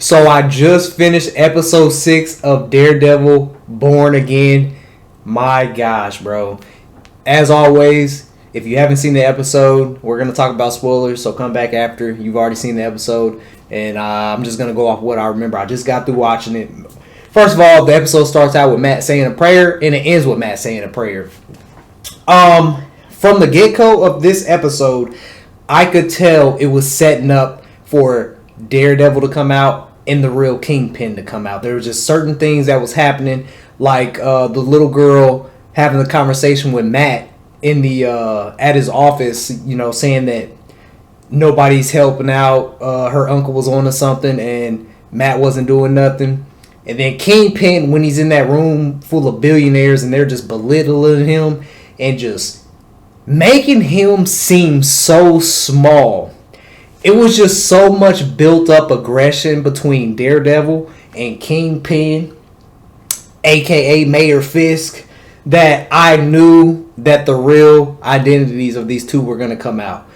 So I just finished episode 6 of Daredevil Born Again. My gosh, bro. As always, if you haven't seen the episode, we're going to talk about spoilers, so come back after you've already seen the episode. And I'm just going to go off what I remember. I just got through watching it. First of all, the episode starts out with Matt saying a prayer, and it ends with Matt saying a prayer. From the get-go of this episode, I could tell it was setting up for Daredevil to come out and the real Kingpin to come out. There was just certain things that was happening, like the little girl having a conversation with Matt in the at his office, you know, saying that nobody's helping out. Her uncle was on to something, and Matt wasn't doing nothing. And then Kingpin, when he's in that room full of billionaires and they're just belittling him and just making him seem so small. It was just so much built up aggression between Daredevil and Kingpin, aka Mayor Fisk, that I knew that the real identities of these two were going to come out.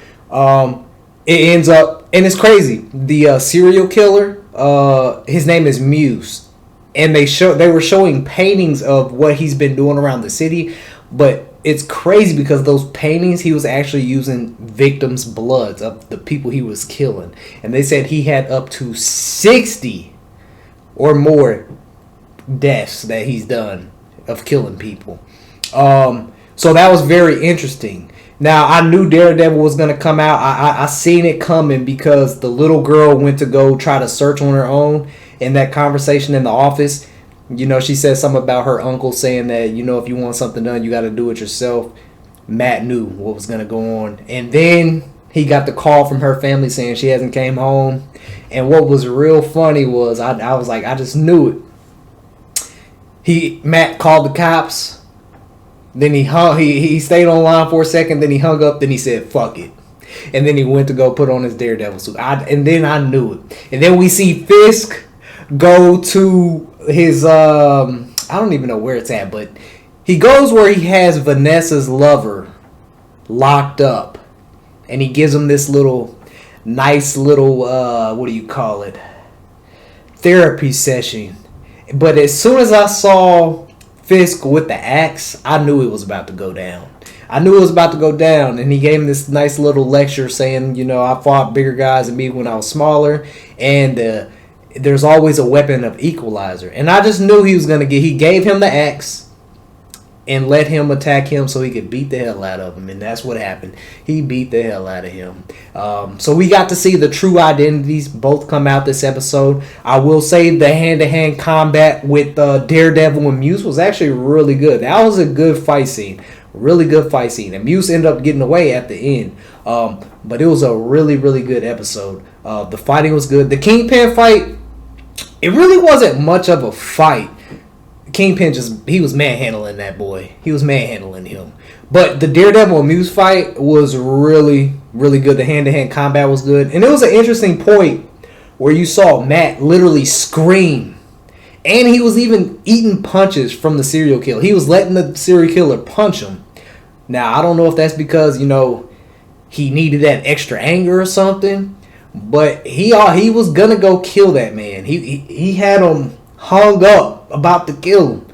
It ends up, and it's crazy, the serial killer, his name is Muse. And they were showing paintings of what he's been doing around the city, but it's crazy because those paintings, he was actually using victims' bloods of the people he was killing. And they said he had up to 60 or more deaths that he's done of killing people. So that was very interesting. Now, I knew Daredevil was going to come out. I seen it coming because the little girl went to go try to search on her own. In that conversation in the office, you know, she said something about her uncle saying that, you know, if you want something done, you got to do it yourself. Matt knew what was going to go on. And then he got the call from her family saying she hasn't came home. And what was real funny was, I was like, I just knew it. Matt called the cops. Then he stayed online for a second. Then he hung up. Then he said, fuck it. And then he went to go put on his Daredevil suit. And then I knew it. And then we see Fisk go to his I don't even know where it's at, but he goes where he has Vanessa's lover locked up, and he gives him this nice little what do you call it, therapy session. But as soon as I saw Fisk with the axe, I knew it was about to go down. And he gave him this nice little lecture saying, you know, I fought bigger guys than me when I was smaller, and there's always a weapon of equalizer. And I just knew he was going to he gave him the axe and let him attack him so he could beat the hell out of him. And that's what happened. He beat the hell out of him. So we got to see the true identities both come out this episode. I will say the hand-to-hand combat with Daredevil and Muse was actually really good. That was a good fight scene. Really good fight scene. And Muse ended up getting away at the end. But it was a really, really good episode. The fighting was good. The Kingpin fight, it really wasn't much of a fight. Kingpin he was manhandling that boy. He was manhandling him. But the Daredevil and Muse fight was really, really good. The hand-to-hand combat was good. And it was an interesting point where you saw Matt literally scream. And he was even eating punches from the serial killer. He was letting the serial killer punch him. Now, I don't know if that's because, you know, he needed that extra anger or something. But he was going to go kill that man. He had him hung up about to kill him.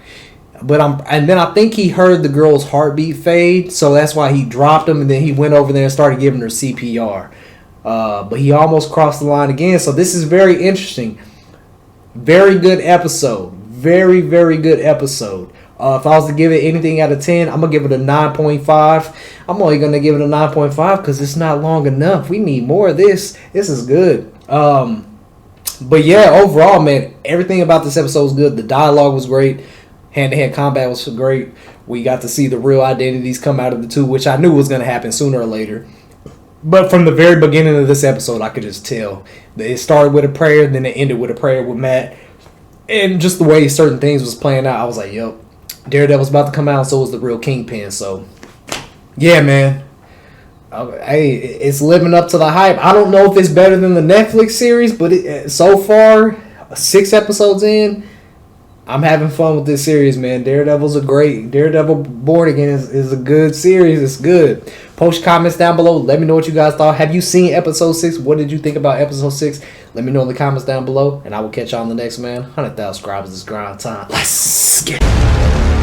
And then I think he heard the girl's heartbeat fade. So that's why he dropped him. And then he went over there and started giving her CPR. But he almost crossed the line again. So this is very interesting. Very good episode. Very, very good episode. If I was to give it anything out of 10, I'm going to give it a 9.5. I'm only going to give it a 9.5 because it's not long enough. We need more of this. This is good. But yeah, overall, man, everything about this episode was good. The dialogue was great. Hand-to-hand combat was great. We got to see the real identities come out of the two, which I knew was going to happen sooner or later. But from the very beginning of this episode, I could just tell. It started with a prayer, then it ended with a prayer with Matt. And just the way certain things was playing out, I was like, yo, Daredevil's about to come out, so was the real Kingpin. So, yeah, man. Hey, it's living up to the hype. I don't know if it's better than the Netflix series, but so far, 6 episodes in, I'm having fun with this series, man. Daredevil's Daredevil Born Again is a good series. It's good. Post comments down below. Let me know what you guys thought. Have you seen episode 6? What did you think about episode 6? Let me know in the comments down below, and I will catch y'all on the next, man. 100,000 subscribers is grind time. Let's get it.